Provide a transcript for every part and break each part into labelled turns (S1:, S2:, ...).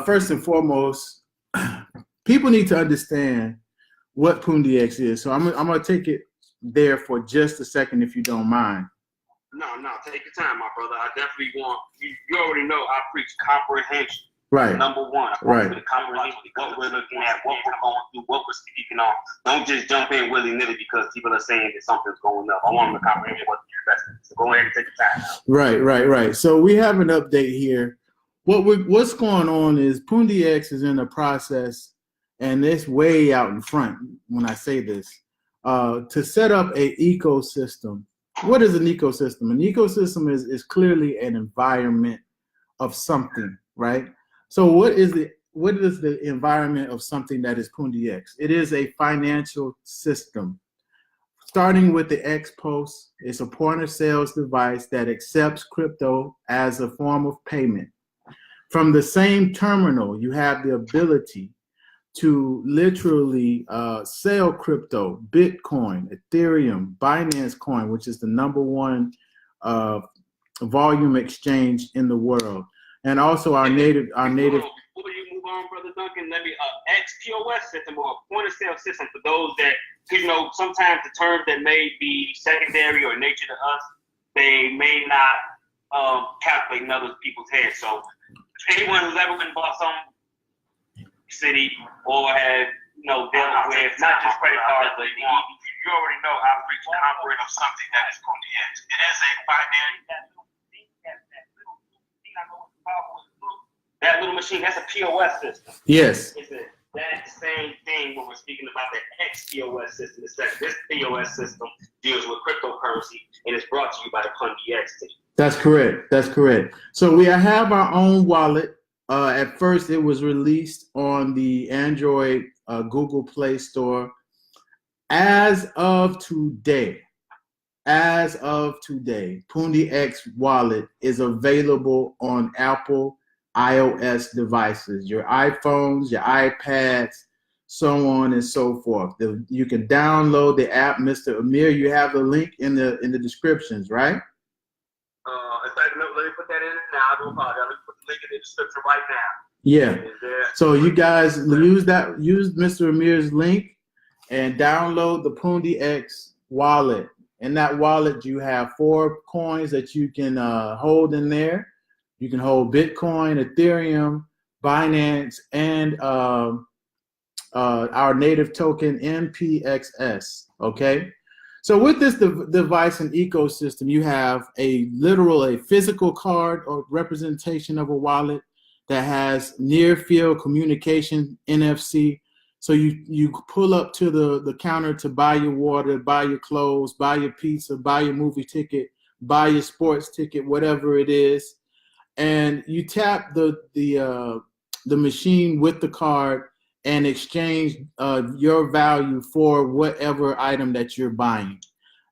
S1: first and foremost, people need to understand what PundiX is. So I'm gonna take it there for just a second, if you don't mind.
S2: No, take your time, my brother. I definitely want you already know I preach comprehension.
S1: Right.
S2: Number one,
S1: right.
S2: Comprehension, what we're looking at, what we're going through, what we're speaking on. Don't just jump in willy-nilly because people are saying that something's going up. I want them to comprehend what you're investing. So go ahead and take your time.
S1: Right. So we have an update here. What's going on is PundiX is in a process, and it's way out in front when I say this, to set up an ecosystem. What is an ecosystem? An ecosystem is clearly an environment of something, right? So what is the environment of something that is PundiX? It is a financial system. Starting with the X-Post, it's a point of sales device that accepts crypto as a form of payment. From the same terminal, you have the ability to literally sell crypto, Bitcoin, Ethereum, Binance Coin, which is the #1 volume exchange in the world. And also our native.
S2: Before you move on, Brother Duncan, let me XPOS system, or a point of sale system, for those that, sometimes the terms that may be secondary or nature to us, they may not calculate in other people's heads. So anyone who's ever been bought some city or had dealt with not just credit cards, but you already know I preach comfort of something that is PundiX. It is a binary. That little machine, that's a POS system.
S1: Yes.
S2: It's that same thing when we're speaking about the XPOS system. This POS system deals with cryptocurrency, and it's brought to you by the PundiX team.
S1: That's correct. So we have our own wallet. At first, it was released on the Android Google Play Store. As of today, PundiX wallet is available on Apple iOS devices, your iPhones, your iPads, so on and so forth. You can download the app. Mr. Amir, you have the link in the descriptions, right?
S2: Let me put that in now. I do apologize. Let me put the link in the description right now.
S1: Yeah. So you guys use Mr. Amir's link and download the PundiX wallet. In that wallet, you have 4 coins that you can hold in there. You can hold Bitcoin, Ethereum, Binance, and our native token, NPXS, okay? So with this device and ecosystem, you have a physical card or representation of a wallet that has near-field communication, NFC. So you pull up to the counter to buy your water, buy your clothes, buy your pizza, buy your movie ticket, buy your sports ticket, whatever it is, and you tap the machine with the card and exchange your value for whatever item that you're buying.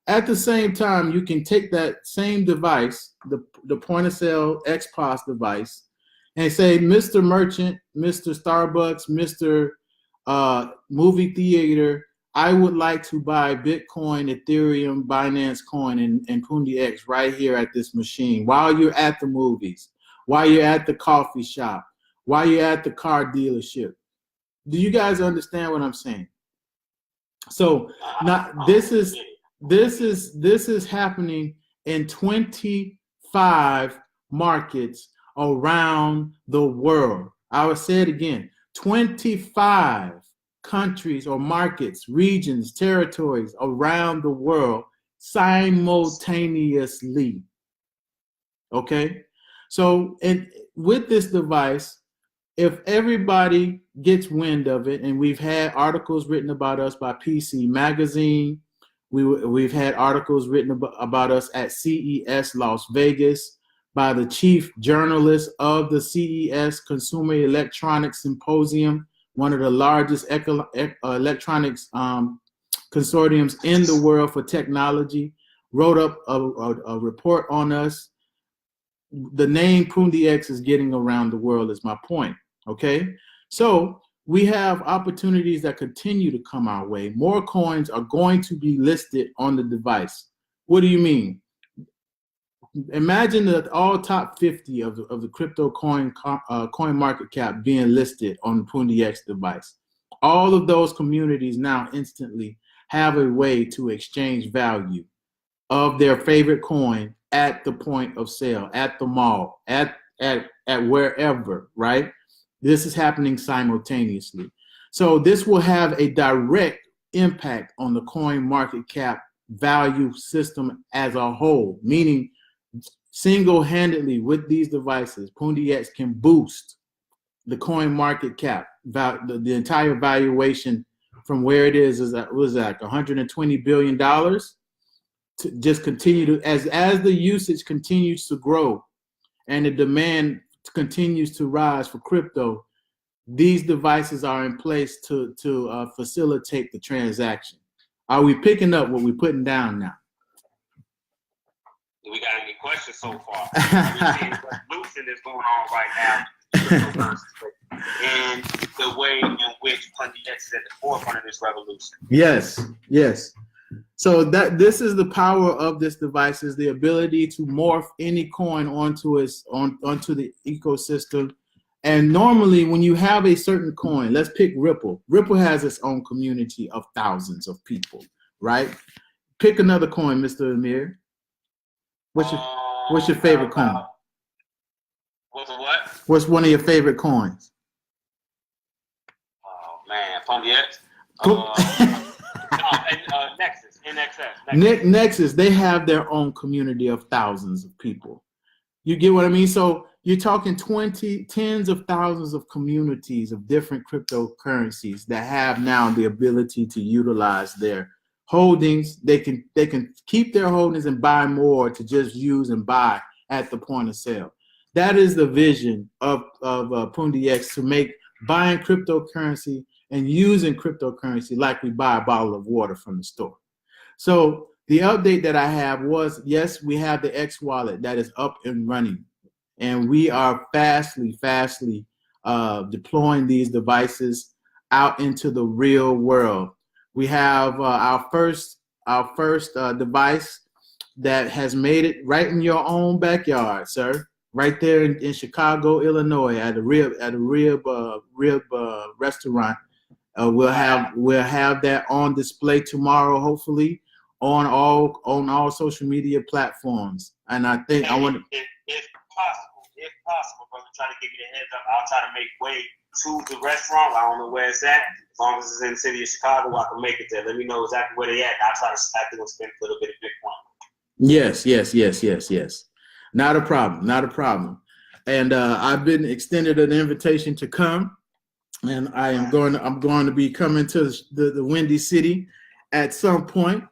S1: At the same time, you can take that same device, the point of sale XPOS device, and say, Mr. Merchant, Mr. Starbucks, Mr. Movie theater, I would like to buy Bitcoin, Ethereum, Binance Coin, and PundiX right here at this machine while you're at the movies, while you're at the coffee shop, while you're at the car dealership. Do you guys understand what I'm saying? So now this is happening in 25 markets around the world. I will say it again, 25 countries or markets, regions, territories around the world simultaneously. Okay? So with this device, if everybody gets wind of it, and we've had articles written about us by PC Magazine, we've had articles written about us at CES Las Vegas by the chief journalist of the CES Consumer Electronics Symposium, one of the largest electronics consortiums in the world for technology, wrote up a report on us. The name PundiX is getting around the world is my point, okay? So we have opportunities that continue to come our way. More coins are going to be listed on the device. What do you mean? imagine the all top 50 of the crypto coin market cap being listed on the PundiX device. All of those communities now instantly have a way to exchange value of their favorite coin at the point of sale, at the mall, at wherever, right? This is happening simultaneously. So this will have a direct impact on the coin market cap value system as a whole, meaning single-handedly with these devices, PundiX can boost the coin market cap, the entire valuation from where it is like $120 billion to just continue to, as the usage continues to grow and the demand continues to rise for crypto, these devices are in place to facilitate the transaction. Are we picking up what we're putting down now?
S2: Do we got any questions so far? We're seeing revolution that's going on right now, and the way in which PundiX is at the forefront of this revolution.
S1: Yes, yes. So this is the power of this device, is the ability to morph any coin onto the ecosystem. And normally when you have a certain coin, let's pick Ripple. Ripple has its own community of thousands of people, right? Pick another coin, Mr. Amir. What's your favorite coin?
S2: What's a what?
S1: What's one of your favorite coins?
S2: Oh man, PundiX. Nexus, NXS.
S1: Nexus, they have their own community of thousands of people. You get what I mean? So you're talking tens of thousands of communities of different cryptocurrencies that have now the ability to utilize their holdings. They can keep their holdings and buy more to just use and buy at the point of sale. That is the vision of PundiX, to make buying cryptocurrency and using cryptocurrency like we buy a bottle of water from the store. So the update that I have was, yes, we have the X wallet that is up and running, and we are fastly deploying these devices out into the real world. We have our first device that has made it right in your own backyard, sir. Right there in Chicago, Illinois, at a rib restaurant. We'll have that on display tomorrow, hopefully, on all social media platforms. And I think I want to,
S2: if possible, brother, try to give you the heads up. I'll try to make way to the restaurant. I don't know where it's at. As long as it's in the city of Chicago, I can make it there. Let me know exactly where they at. I'll try to slap them and spend a little bit of Bitcoin.
S1: Yes. Not a problem. And I've been extended an invitation to come, and I'm going to be coming to the Windy City at some point.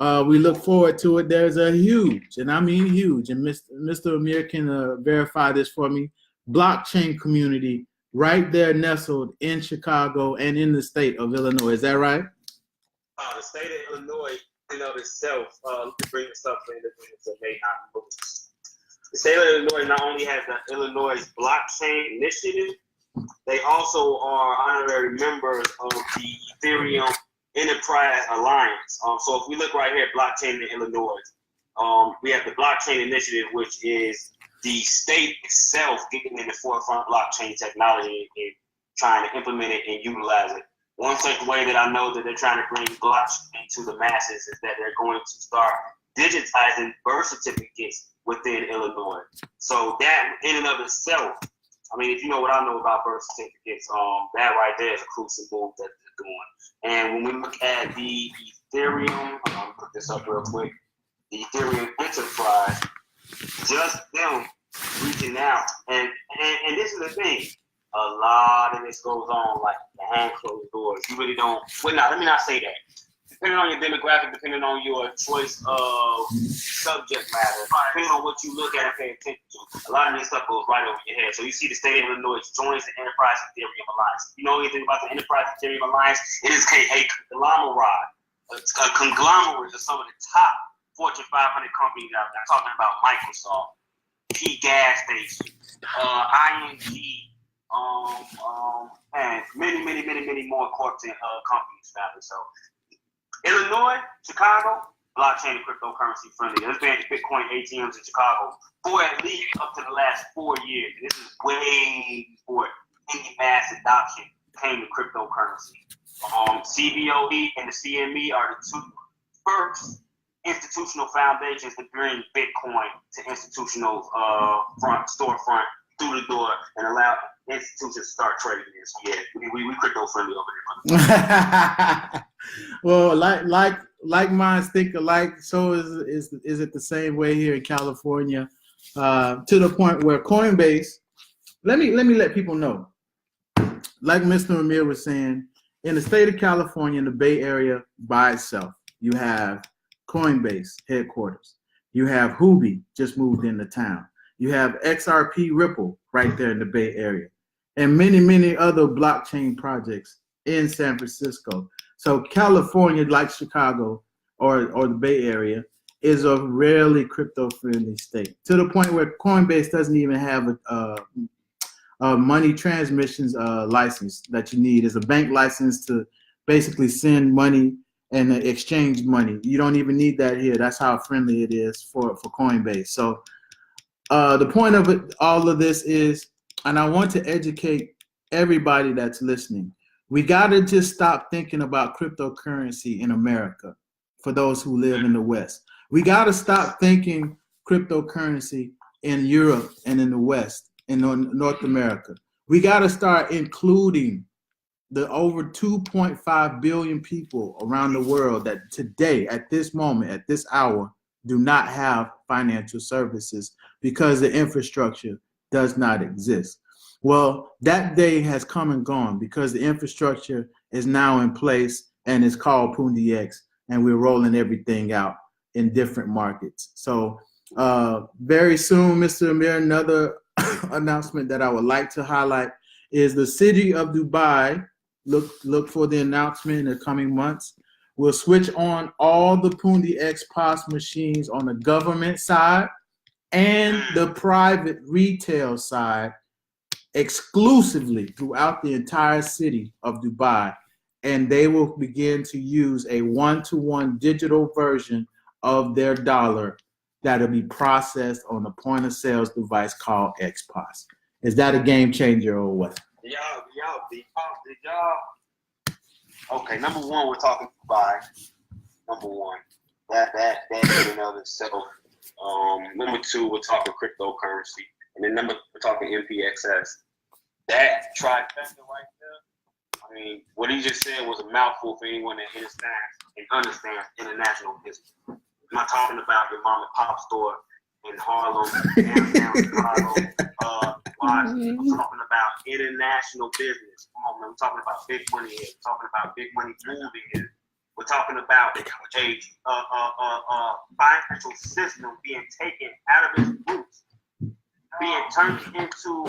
S1: We look forward to it. There's a huge, and I mean huge, and Mr. Amir can verify this for me, blockchain community right there nestled in Chicago and in the state of Illinois. Is that right?
S2: The state of Illinois in of itself, to bring this up for individuals that may not know. The state of Illinois not only has the Illinois Blockchain Initiative, they also are honorary members of the Ethereum Enterprise Alliance. So if we look right here at blockchain in Illinois, we have the Blockchain Initiative, which is the state itself getting in the forefront of blockchain technology and trying to implement it and utilize it. One such way that I know that they're trying to bring blockchain to the masses is that they're going to start digitizing birth certificates within Illinois. So that in and of itself, I mean, if you know what I know about birth certificates, that right there is a crucial move that they're doing. And when we look at the Ethereum, I'm gonna put this up real quick, the Ethereum Enterprise, just them reaching out. And this is the thing, a lot of this goes on like behind closed doors. You really don't, well, now, let me not say that. Depending on your demographic, depending on your choice of subject matter, depending on what you look at and pay attention to, a lot of this stuff goes right over your head. So you see the state of Illinois joins the Enterprise Ethereum Alliance. You know anything about the Enterprise Ethereum Alliance? It is a conglomerate of some of the top Fortune 500 companies out there. I'm talking about Microsoft, Key Gas Station, ING, and many more corporate companies, family. So Illinois, Chicago, blockchain and cryptocurrency friendly. There's been Bitcoin ATMs in Chicago for at least up to the last 4 years. This is way before any mass adoption came to cryptocurrency. CBOE and the CME are the two first institutional foundations to bring Bitcoin to institutional storefront through the door and allow institutions to start trading this. Yeah, we crypto friendly over
S1: here. Well, like minds think alike. So is it the same way here in California? To the point where Coinbase. Let me let people know. Like Mr. Amir was saying, in the state of California, in the Bay Area by itself, you have Coinbase headquarters. You have Huobi just moved into town. You have XRP Ripple right there in the Bay Area, and many other blockchain projects in San Francisco. So California, like Chicago or the Bay Area, is a rarely crypto-friendly state, to the point where Coinbase doesn't even have a money transmissions license that you need. Is a bank license to basically send money and exchange money. You don't even need that here. That's how friendly it is for Coinbase. So the point of it, all of this is, and I want to educate everybody that's listening, we got to just stop thinking about cryptocurrency in America for those who live in the West. We got to stop thinking cryptocurrency in Europe and in the West, in North America. We got to start including the over 2.5 billion people around the world that today, at this moment, at this hour, do not have financial services because the infrastructure does not exist. Well, that day has come and gone because the infrastructure is now in place and it's called PundiX, and we're rolling everything out in different markets. So very soon, Mr. Amir, another announcement that I would like to highlight is the city of Dubai. Look for the announcement in the coming months. We'll switch on all the PundiX POS machines on the government side and the private retail side exclusively throughout the entire city of Dubai. And they will begin to use a one-to-one digital version of their dollar that'll be processed on a point of sales device called XPOS. Is that a game changer or what?
S2: Okay, number one, we're talking Dubai. Number one, that in and of itself. Number two, we're talking cryptocurrency, and then we're talking MPXS. That trifecta right there. I mean, what he just said was a mouthful for anyone that understands international business. I'm not talking about your mom and pop store in Harlem, downtown Chicago, Washington. I'm talking about international business. Come on, man. I'm talking about big money here. I'm talking about big money moving here. We're talking about a financial system being taken out of its roots, being turned into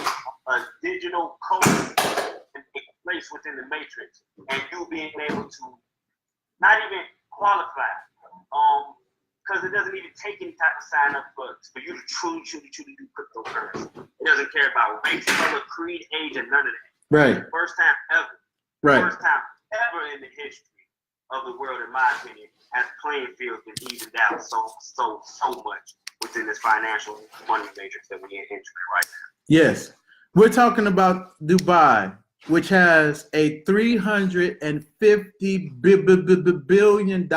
S2: a digital code and placed within the matrix, and you being able to not even qualify, because it doesn't even take any type of sign up for you to truly do cryptocurrency. It doesn't care about race, color, creed, age, and none of that.
S1: Right.
S2: First time ever.
S1: Right.
S2: First time ever in the history of the world, in my opinion, has playing field been evened out so much within this financial money matrix that we're entering right now.
S1: Yes. We're talking about Dubai, which has a $350 billion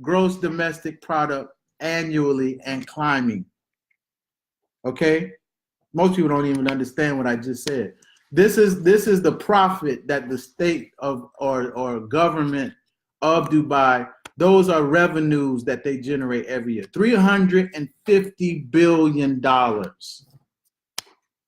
S1: gross domestic product annually and climbing. Okay? Most people don't even understand what I just said. This is the profit that the state of or government of Dubai, those are revenues that they generate every year. $350 billion.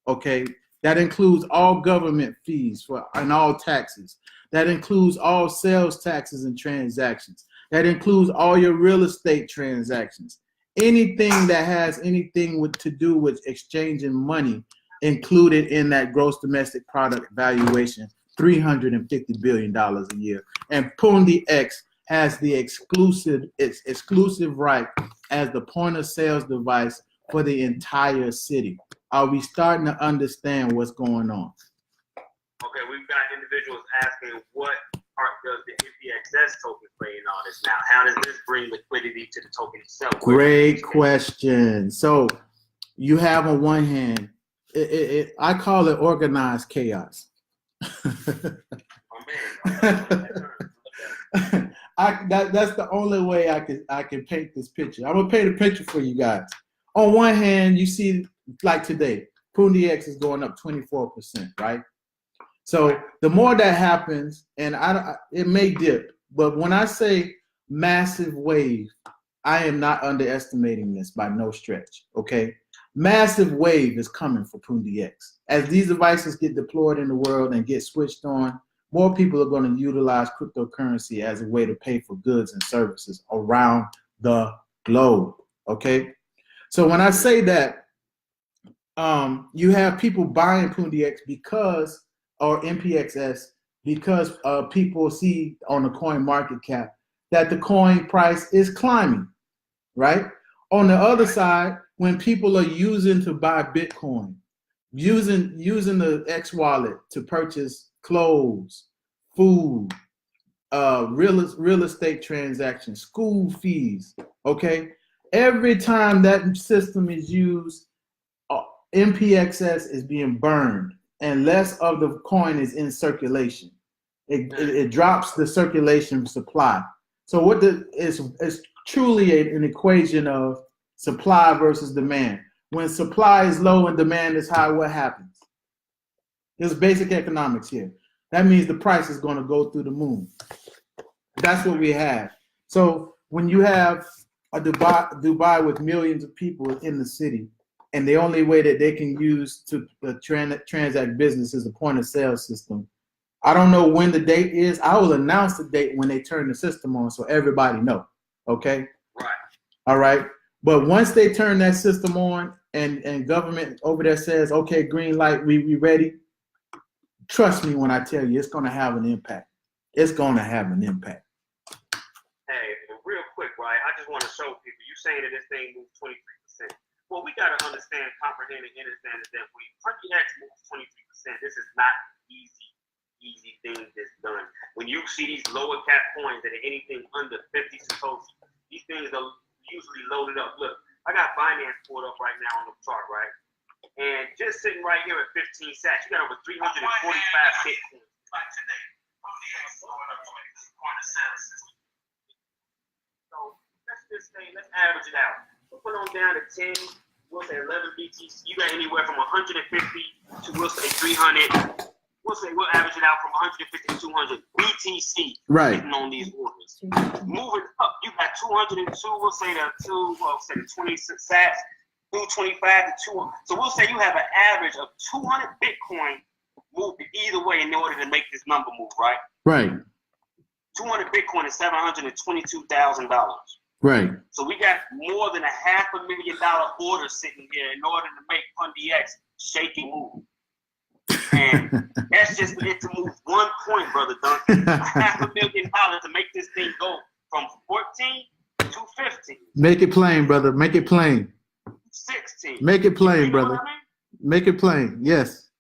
S1: Okay? That includes all government fees and all taxes. That includes all sales taxes and transactions. That includes all your real estate transactions. Anything that has anything to do with exchanging money included in that gross domestic product valuation, $350 billion a year. And PundiX has the exclusive right as the point of sales device for the entire city. Are we starting to understand what's going on?
S2: Okay, we've got individuals asking what part does the NPXS token play in all this now? How does this bring liquidity to the token itself?
S1: Great question. So you have on one hand, I call it organized chaos. That's the only way I can paint this picture. I'm gonna paint a picture for you guys. On one hand, you see like today, PundiX is going up 24%, right? So the more that happens, and it may dip, but when I say massive wave, I am not underestimating this by no stretch. Okay, massive wave is coming for PundiX. As these devices get deployed in the world and get switched on, more people are going to utilize cryptocurrency as a way to pay for goods and services around the globe. Okay, so when I say that, you have people buying PundiX or NPXS because people see on the coin market cap that the coin price is climbing, right? On the other side, when people are using to buy Bitcoin, using the X wallet to purchase clothes, food, real estate transactions, school fees, okay? Every time that system is used, NPXS is being burned and less of the coin is in circulation. It drops the circulation supply. So it's truly an equation of supply versus demand. When supply is low and demand is high, what happens? There's basic economics here. That means the price is going to go through the moon. That's what we have. So when you have a Dubai with millions of people in the city, and the only way that they can use to transact business is a point of sale system. I don't know when the date is. I will announce the date when they turn the system on so everybody know. Okay?
S2: Right.
S1: All right. But once they turn that system on and government over there says, okay, green light, we ready. Trust me when I tell you, it's going to have an impact. It's going to have an impact.
S2: Hey, real quick, right? I just want to show people, you saying that this thing moves 23%. What we got to understand, comprehend, and understand is that when PundiX moves 23%, this is not easy thing that's done. When you see these lower cap coins that are anything under 50 Satoshi, these things are usually loaded up. Look, I got Binance pulled up right now on the chart, right? And just sitting right here at 15 sats, you got over 345 Bitcoin. Like today, PundiX going up 20%. So let's just say, let's average it out. We'll put on down to 10, we'll say 11 BTC. You got anywhere from 150 to, we'll say 300. We'll average it out from 150 to 200 BTC.
S1: Right.
S2: On these orders. Moving up, you got 202, we'll say the 26 sats, 225 to 200. So we'll say you have an average of 200 Bitcoin moved either way in order to make this number move, right?
S1: Right.
S2: 200 Bitcoin is $722,000.
S1: Right.
S2: So we got more than $500,000 order sitting here in order to make PundiX shake and move. And that's just it to move 1 point, Brother Duncan. $500,000 to make this thing go from 14 to 15.
S1: Make it plain, brother. Make it plain.
S2: 16.
S1: Make it plain,
S2: you know
S1: brother.
S2: What I mean?
S1: Make it plain. Yes.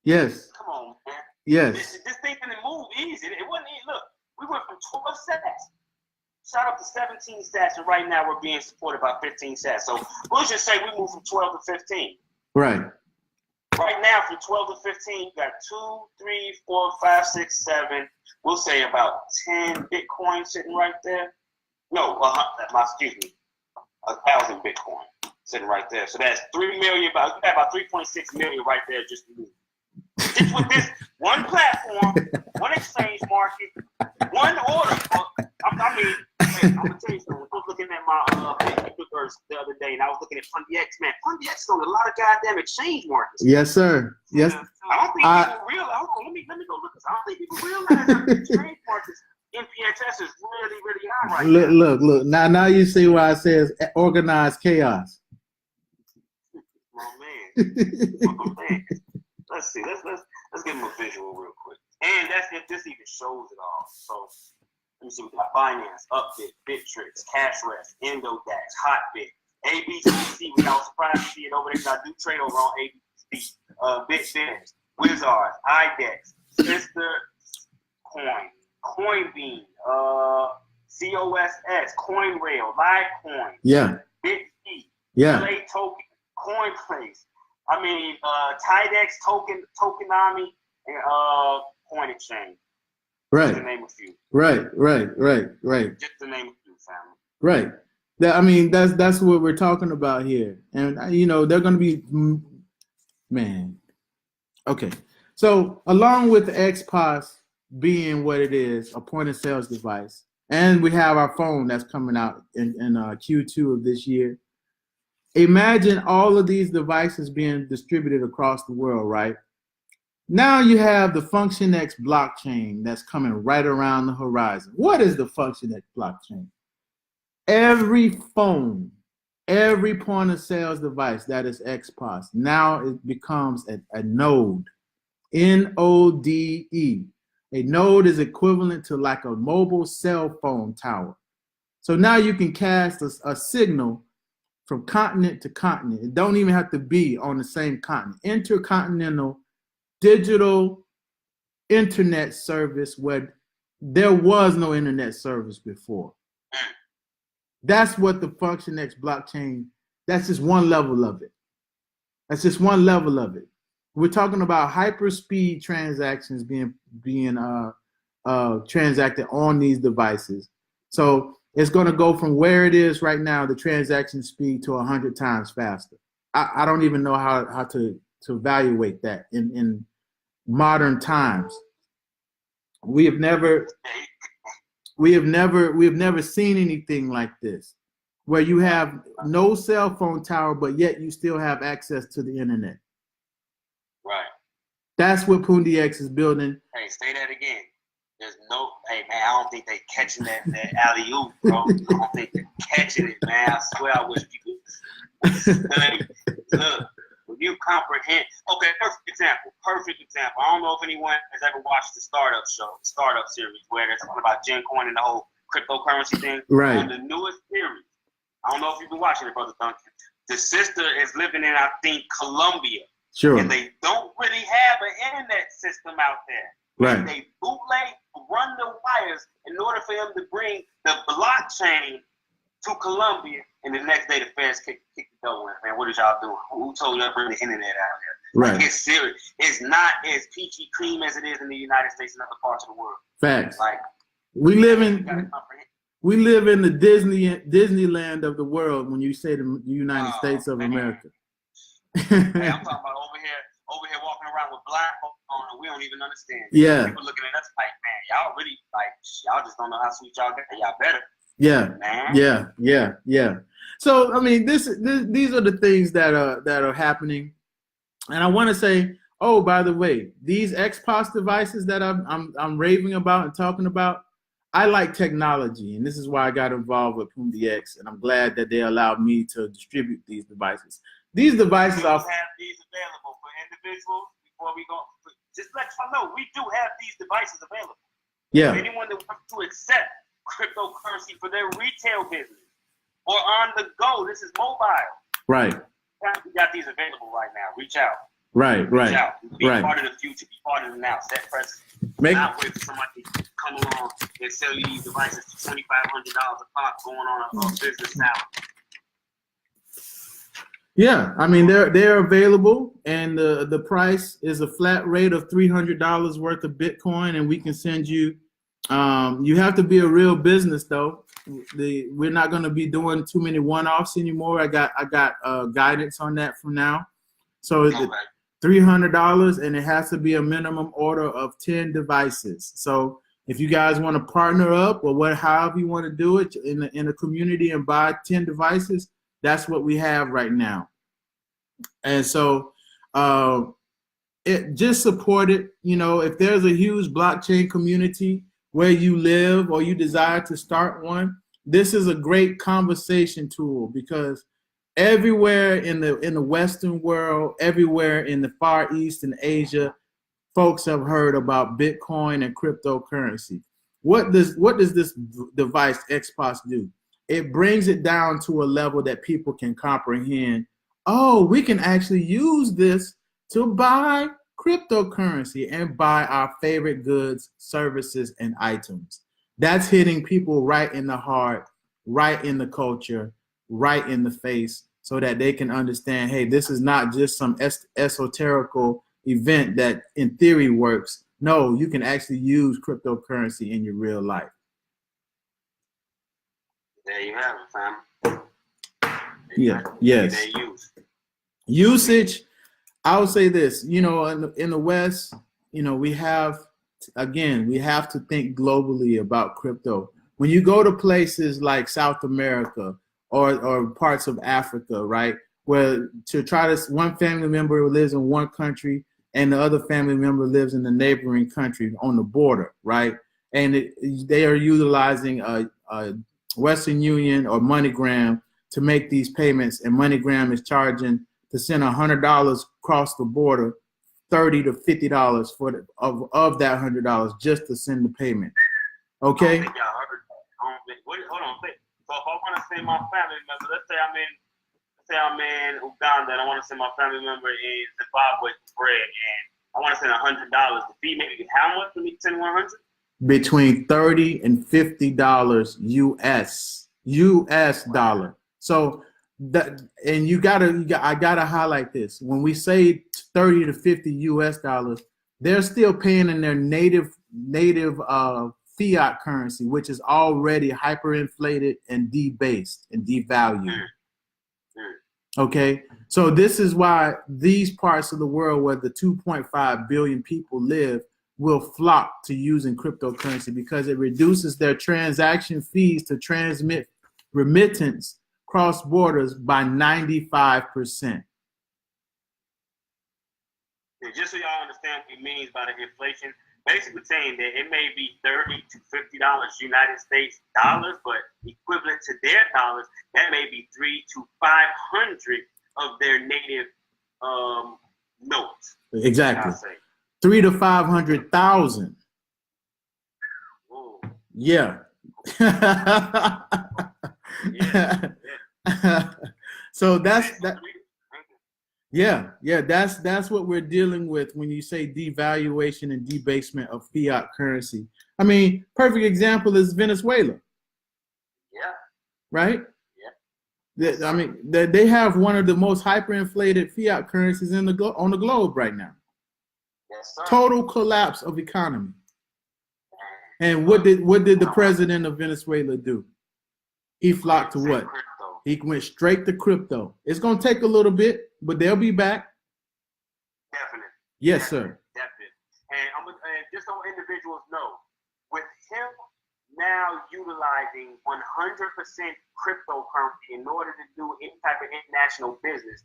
S1: Yes.
S2: Come on, man.
S1: Yes.
S2: This thing didn't move easy. It wasn't easy. Look, we went from 12 sats. Shot up to 17 sats, and right now we're being supported by 15 sats. So we'll just say we moved from 12 to 15.
S1: Right.
S2: Right now, from 12 to 15, you got 2, 3, 4, 5, 6, 7. We'll say about 10 Bitcoin sitting right there. No, excuse me, 1,000 Bitcoin sitting right there. So that's 3 million. You got about 3.6 million right there just to move. Just with this one platform, one exchange market, one order book. I'm gonna tell you something. I was looking at my universe the other day, and I was looking at PundiX. Man, PundiX is on a lot of goddamn exchange markets.
S1: Yes, sir. Yes.
S2: I don't think people realize. Hold on, let me go look. I don't think people realize that the exchange markets NPXS is really on right now.
S1: Look. Now you see why it says organized chaos.
S2: Oh man. Let's see. Let's give them a visual real quick. And that's if this even shows it all. So let me see. We got Binance, Upbit, Bittrex, CashRest, Endodax, Hotbit, ABCC. We got surprised to see it over there. I do trade over on ABC. Bitfinex, Wizards, IDEX, Sister, Bitcoin, Coinbean, COSS, CoinRail, Litecoin,
S1: Yeah.
S2: BitFeet,
S1: Yeah.
S2: LA Token, CoinPlace. I mean, TideX, Tokenami, and Coin Exchange.
S1: Right.
S2: Just to name a few.
S1: Right.
S2: Just to name a few, family.
S1: Right. I mean, that's what we're talking about here. And, you know, they're going to be, man. Okay. So along with the XPOS being what it is, a point of sales device, and we have our phone that's coming out in Q2 of this year. Imagine all of these devices being distributed across the world, right? Now you have the FunctionX blockchain that's coming right around the horizon. What is the FunctionX blockchain? Every phone, every point of sales device that is XPOS, now it becomes a node, N-O-D-E. A node is equivalent to like a mobile cell phone tower. So now you can cast a signal from continent to continent. It don't even have to be on the same continent. Intercontinental digital internet service where there was no internet service before. That's what the FunctionX blockchain, that's just one level of it. That's just one level of it. We're talking about hyperspeed transactions being transacted on these devices. So it's going to go from where it is right now, the transaction speed, to 100 times faster. I don't even know how to evaluate that in modern times. We have never seen anything like this, where you have no cell phone tower, but yet you still have access to the internet.
S2: Right.
S1: That's what PundiX is building.
S2: Hey, say that again. There's no, hey man, I don't think they catching that alley-oop, bro. I don't think they're catching it, man. I swear I wish people look, when you comprehend, okay, perfect example. I don't know if anyone has ever watched the startup series where they're talking about Gencoin and the whole cryptocurrency thing.
S1: Right.
S2: On the newest series, I don't know if you've been watching it, Brother Duncan. The sister is living in, I think, Colombia.
S1: Sure.
S2: And they don't really have an internet system out there.
S1: Right.
S2: And they bootleg, run the wires in order for them to bring the blockchain to Colombia. And the next day, the feds kick the door in. Man, what is y'all doing? Who told you to bring the internet out here?
S1: Right.
S2: Like, it's serious. It's not as peachy cream as it is in the United States and other parts of the world.
S1: Facts.
S2: Like,
S1: we live in the Disneyland of the world when you say the United States of America.
S2: Hey, I'm talking about over here walking around with blindfolds on, and we don't even understand.
S1: Yeah.
S2: People looking at us like, man, y'all really, like, y'all just don't know how sweet y'all get. Y'all better.
S1: Yeah.
S2: Man.
S1: Yeah. So I mean, these are the things that are happening, and I want to say, oh, by the way, these XPOS devices that I'm raving about and talking about, I like technology, and this is why I got involved with PundiX, and I'm glad that they allowed me to distribute these devices. These devices
S2: we
S1: are
S2: have these available for individuals. Before we go, just let y'all know, we do have these devices available.
S1: Yeah.
S2: For anyone that wants to accept cryptocurrency for their retail business or on the go, this is mobile.
S1: Right.
S2: We got these available right now. Reach out.
S1: Right.
S2: Reach out. Be part of the future. Be part of the now. Set present. Not wait for somebody to come along and sell you these devices for $2,500 a pop going on a business now.
S1: Yeah, I mean they're available, and the price is a flat rate of $300 worth of Bitcoin, and we can send you. You have to be a real business though. We're not going to be doing too many one-offs anymore. I got guidance on that from now. So $300, and it has to be a minimum order of 10 devices. So if you guys want to partner up or however you want to do it in a community and buy 10 devices. That's what we have right now. And so it just support it. You know, if there's a huge blockchain community where you live or you desire to start one, this is a great conversation tool, because everywhere in the Western world, everywhere in the Far East and Asia, folks have heard about Bitcoin and cryptocurrency. What does this device XPOS do? It brings it down to a level that people can comprehend. Oh, we can actually use this to buy cryptocurrency and buy our favorite goods, services, and items. That's hitting people right in the heart, right in the culture, right in the face, so that they can understand, hey, this is not just some esoterical event that in theory works. No, you can actually use cryptocurrency in your real life.
S2: There you have it, fam.
S1: Yeah. Yes. Usage. I would say this. In the West, we have to think globally about crypto. When you go to places like South America or parts of Africa, right, where one family member lives in one country and the other family member lives in the neighboring country on the border, right, and they are utilizing a Western Union or MoneyGram to make these payments, and MoneyGram is charging to send $100 across the border, $30 to $50 of that $100 just to send the payment. Okay.
S2: Hold on. So if I want to send my family member, let's say I'm in Uganda and I want to send my family member in Zimbabwe bread, and I want to send $100. The fee maybe how much for me to send 100?
S1: Between $30 and $50 US dollar. So that, and I gotta highlight this. When we say 30 to 50 US dollars, they're still paying in their native fiat currency, which is already hyperinflated and debased and devalued. Okay, so this is why these parts of the world where the 2.5 billion people live will flock to using cryptocurrency, because it reduces their transaction fees to transmit remittance cross borders by 95%.
S2: And just so y'all understand what he means by the inflation, basically saying that it may be $30 to $50 United States dollars, but equivalent to their dollars, that may be 300 to 500 of their native notes.
S1: Exactly. 300 to 500,000. Yeah. So that's that. Yeah, that's what we're dealing with when you say devaluation and debasement of fiat currency. I mean, perfect example is Venezuela.
S2: Yeah.
S1: Right? Yeah. I mean, they have one of the most hyperinflated fiat currencies on the globe right now.
S2: Yes, sir.
S1: Total collapse of economy. And what did the president of Venezuela do? He flocked to what? He went straight to crypto. It's going to take a little bit, but they'll be back.
S2: Definitely.
S1: Yes, sir.
S2: Definitely. And just so individuals know, with him now utilizing 100% cryptocurrency in order to do any type of international business,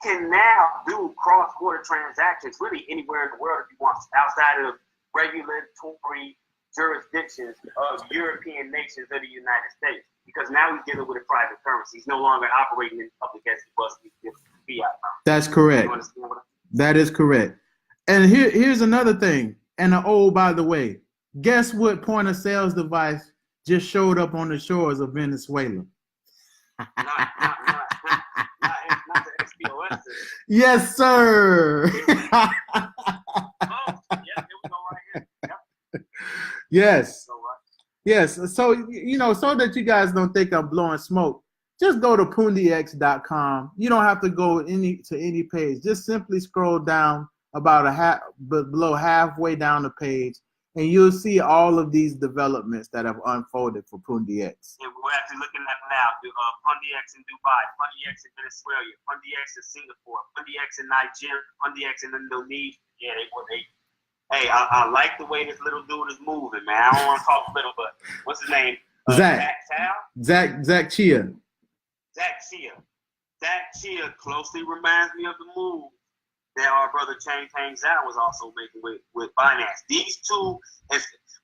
S2: can now do cross-border transactions really anywhere in the world if he wants, outside of regulatory jurisdictions of European nations or the United States. Because now he's dealing with a private currency. He's no longer operating in public as he was with fiat currency.
S1: That's correct. That is correct. And here's another thing. And by the way, guess what point of sales device just showed up on the shores of Venezuela?
S2: Not the XPOS system.
S1: Yes, sir.
S2: Yeah, here we go right here. Yep.
S1: Yes. Yes, so so that you guys don't think I'm blowing smoke, just go to PundiX.com. You don't have to go to any page. Just simply scroll down about below halfway down the page, and you'll see all of these developments that have unfolded for PundiX.
S2: Yeah, we're actually looking at now. PundiX in Dubai, PundiX in Venezuela, PundiX in Singapore, PundiX in Nigeria, PundiX in Indonesia. Yeah, Hey, I like the way this little dude is moving, man. I don't want to talk little, but what's his name?
S1: Zach Chia.
S2: Zach Chia closely reminds me of the move that our brother Chang Zhao was also making with Binance. These two,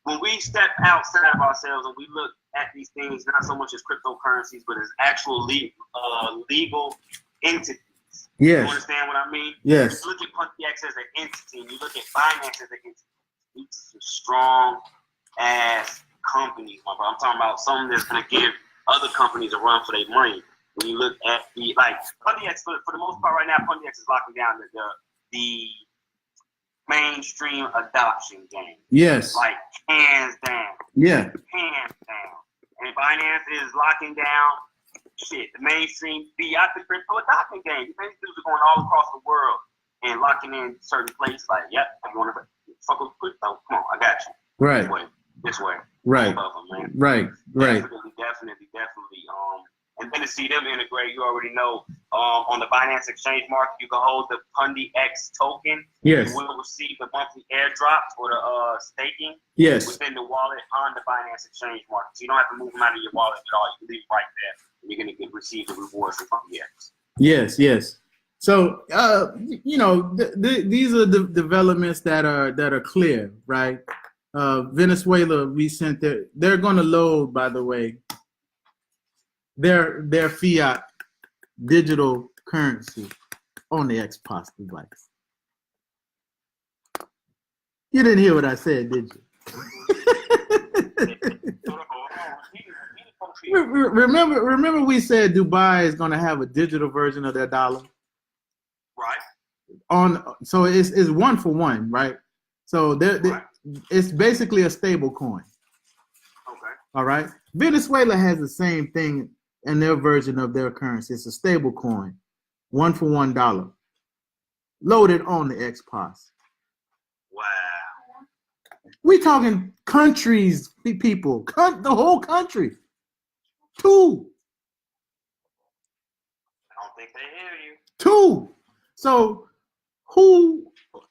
S2: when we step outside of ourselves and we look at these things not so much as cryptocurrencies, but as actual legal entities.
S1: Yes.
S2: You understand what I mean?
S1: Yes.
S2: You look at PundiX as an entity, and you look at Binance as an entity. These are some strong ass companies, my bro. I'm talking about something that's gonna give other companies a run for their money. When you look at PundiX, for the most part right now, PundiX is locking down mainstream adoption game.
S1: Yes.
S2: Like hands down.
S1: Yeah.
S2: Hands down. And Binance is locking down the mainstream fiat to crypto adoption game. These dudes are going all across the world and locking in certain places. Like, yep, I want to fuck with crypto. Come on, I got you.
S1: Right.
S2: This way.
S1: Right.
S2: Above them, man.
S1: Right.
S2: Definitely. And then to see them integrate, you already know, on the Binance Exchange market, you can hold the PundiX token.
S1: Yes.
S2: You will receive the monthly airdrops or the staking.
S1: Yes.
S2: Within the wallet on the Binance Exchange market. So you don't have to move them out of your wallet at all. You can leave it right there, and you're going to receive the rewards from PundiX.
S1: Yes. So, these are the developments that are clear, right? Venezuela, they're going to load, by the way, their fiat digital currency on the XPOS device. You didn't hear what I said, did you? Remember we said Dubai is going to have a digital version of their dollar?
S2: Right.
S1: So it's 1 for 1, right? So it's basically a stable coin.
S2: Okay.
S1: All right. Venezuela has the same thing in their version of their currency. It's a stable coin, 1 for $1, loaded on the XPOS.
S2: Wow.
S1: We talking countries, people, the whole country. 2.
S2: I don't think they hear you.
S1: 2. So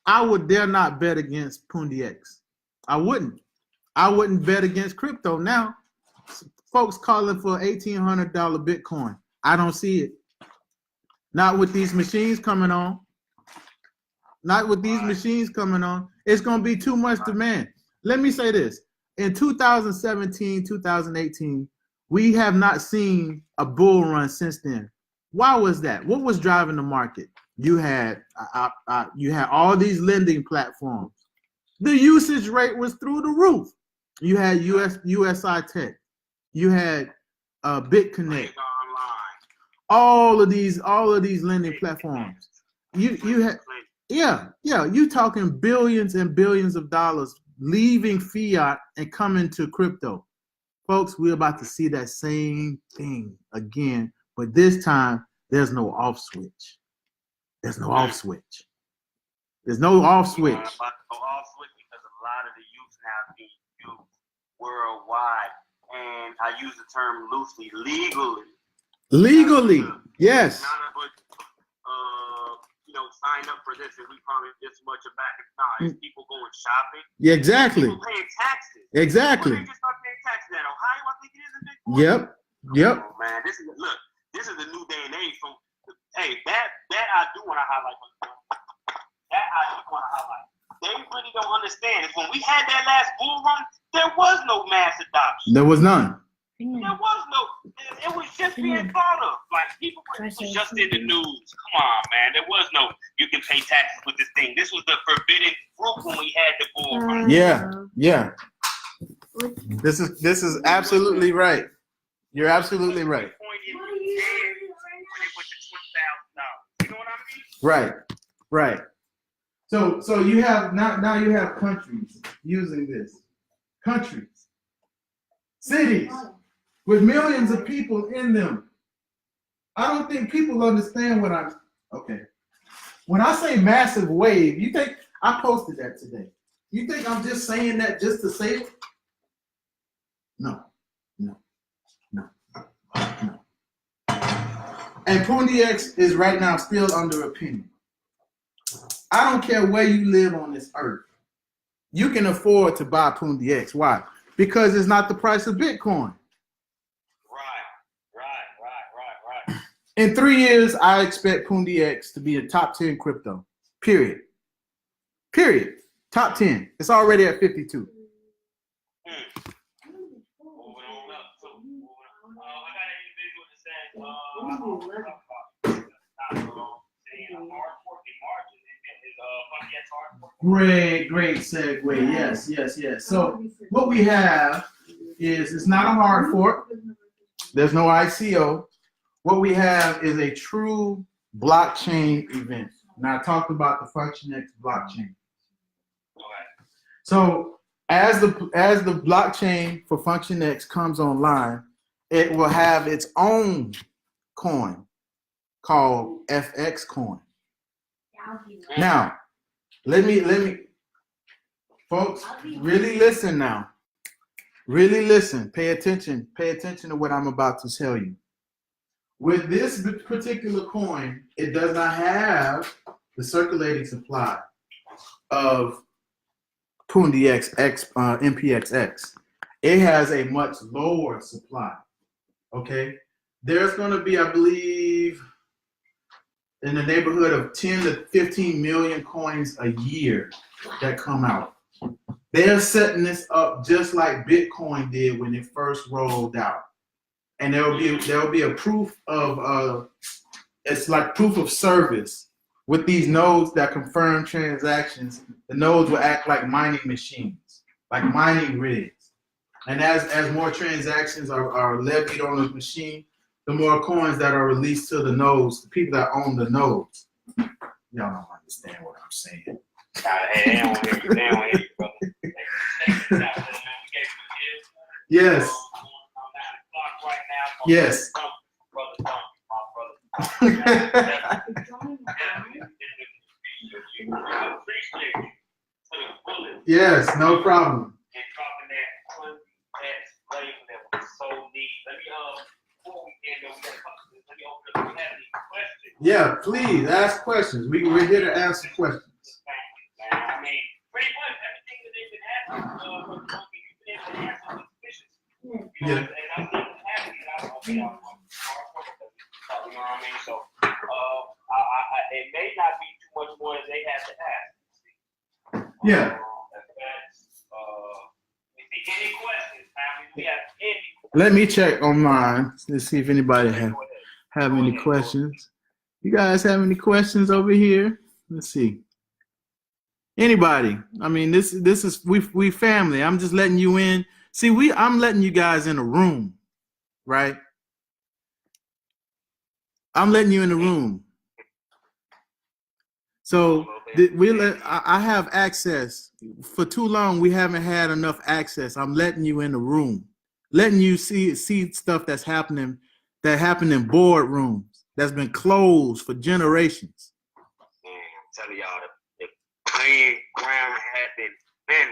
S1: I would dare not bet against PundiX. I wouldn't bet against crypto. Now, folks calling for $1,800 Bitcoin. I don't see it. Not with these machines coming on. It's going to be too much demand. Let me say this. In 2017, 2018, we have not seen a bull run since then. Why was that? What was driving the market? You had all these lending platforms. The usage rate was through the roof. You had USI Tech. You had BitConnect. All of these lending platforms. You had you talking billions and billions of dollars leaving fiat and coming to crypto. Folks, we're about to see that same thing again, but this time there's no off switch. There's no off switch. There's no off switch.
S2: Because a lot of the youth now being used worldwide, and I use the term loosely, legally.
S1: Yes.
S2: Not but sign up for this and we promise this much back. It's people going shopping.
S1: Yeah, exactly.
S2: People paying taxes.
S1: Exactly.
S2: When they just start paying taxes at Ohio, I think it is in big point.
S1: Yep.
S2: Oh, man, this is the new day and age. That I do want to highlight. They really don't understand. Is when we had that last bull run, there was no mass adoption.
S1: There was none.
S2: There was no. It was just being thought of. Like people were just in the news. Come on, man. There was no. You can pay taxes with this thing. This was the forbidden fruit when we had the bull run.
S1: Yeah. This is absolutely right. You're absolutely right.
S2: You know what I mean?
S1: Right. So you have now you have countries using this. Countries. Cities with millions of people in them. I don't think people understand when I say massive wave, you think I posted that today. You think I'm just saying that just to say it? No. And PundiX is right now still under opinion. I don't care where you live on this earth. You can afford to buy PundiX. Why? Because it's not the price of Bitcoin.
S2: Right.
S1: In 3 years, I expect PundiX to be a top 10 crypto. Period. Top 10. It's already at 52. Great segue. Yes. So what we have is it's not a hard fork. There's no ICO. What we have is a true blockchain event. Now I talked about the FunctionX blockchain. So as the blockchain for Function X comes online, it will have its own coin called FX coin. Now, let me, folks, really listen now. Really listen. Pay attention. Pay attention to what I'm about to tell you. With this particular coin, it does not have the circulating supply of PundiX MPXX. It has a much lower supply. Okay, there's going to be, I believe, in the neighborhood of 10 to 15 million coins a year that come out. They're setting this up just like Bitcoin did when it first rolled out, and there'll be a proof of it's like proof of service. With these nodes that confirm transactions, the nodes will act like mining machines, like mining rigs. And as more transactions are levied on the machine, the more coins that are released to the nodes, the people that own the nodes. Y'all don't understand what I'm saying.
S2: They don't hear you. They don't hear you, brother.
S1: Yes. Yes. Yes, no problem. Yeah, please ask questions. We're here to answer questions.
S2: I mean, pretty much everything that they've been asking, you've been able to answer with sufficiency. You know,
S1: Yeah.
S2: and I'm happy that I'm you know what I mean? So, it may not be too much more that they have to ask.
S1: Yeah.
S2: Any questions, man? We have any.
S1: Let me check on mine. Let's see if anybody have any questions. You guys have any questions over here? Let's see. Anybody? I mean, this is we family. I'm just letting you in. See, I'm letting you guys in a room, right? I'm letting you in the room. So I have access. For too long, we haven't had enough access. I'm letting you in the room, letting you see stuff that's happening, that happened in boardrooms that's been closed for generations.
S2: Man, I'm telling y'all, the playing ground had been, man,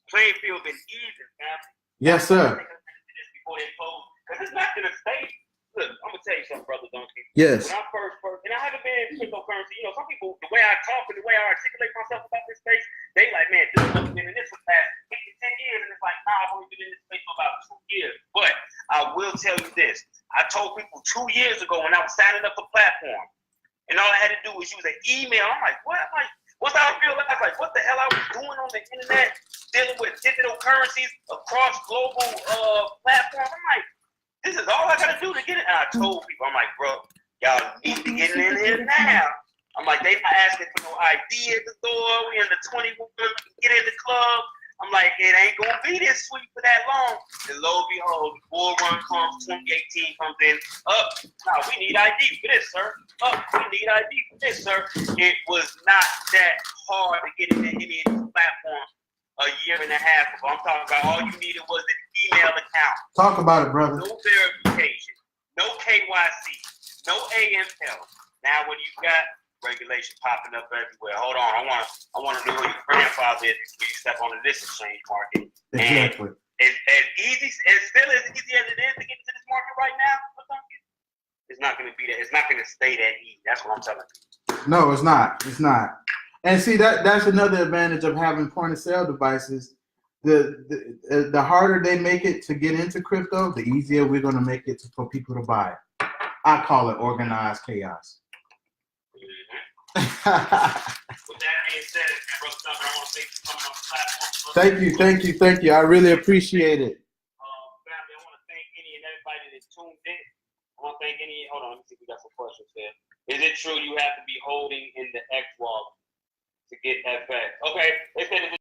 S2: playing field been even, man.
S1: Yes, sir.
S2: Before they closed, because it's not gonna stay. Look, I'm gonna tell you something, brother Donkey.
S1: Yes.
S2: When I first, and I haven't been in cryptocurrency. You know, some people, the way I talk and the way I articulate myself about this space, they like, man, this has been in this for the past 8 to 10 years, and it's like, nah, I've only been in this space for about 2 years. But I will tell you this: I told people 2 years ago when I was signing up for platform, and all I had to do was use an email. I'm like, what? I'm like, what's how I feel like? I was like, what the hell I was doing on the internet, dealing with digital currencies across global platforms? I'm like, this is all I gotta do to get it. And I told people, I'm like, bro, y'all need to get in here now. I'm like, they not asking for no ID at the door. We in the 21, get in the club. I'm like, it ain't gonna be this sweet for that long. And lo and behold, the bull run comes, 2018 comes in. Now we need ID for this, sir. We need ID for this, sir. It was not that hard to get into any of these platforms a year and a half ago. I'm talking about all you needed was an email account.
S1: Talk about it, brother.
S2: No verification, no KYC, no AML. Now when you got regulation popping up everywhere, hold on, I want to know who your grandfather is before you step onto this exchange market.
S1: Exactly.
S2: And it's still as easy as it is to get into this market right now. It's not going to be that. It's not going to stay that easy. That's what I'm telling you.
S1: No, it's not. It's not. And see, that's another advantage of having point of sale devices. The harder they make it to get into crypto, the easier we're going to make it for people to buy it. I call it organized chaos.
S2: With that being said, brother, I want to thank you for coming on the platform.
S1: Thank you. I really appreciate it.
S2: Family, I want to thank any and everybody that tuned in. I want to thank any. Hold on, let me see if we got some questions there. Is it true you have to be holding in the X wallet to get FX? Okay, they said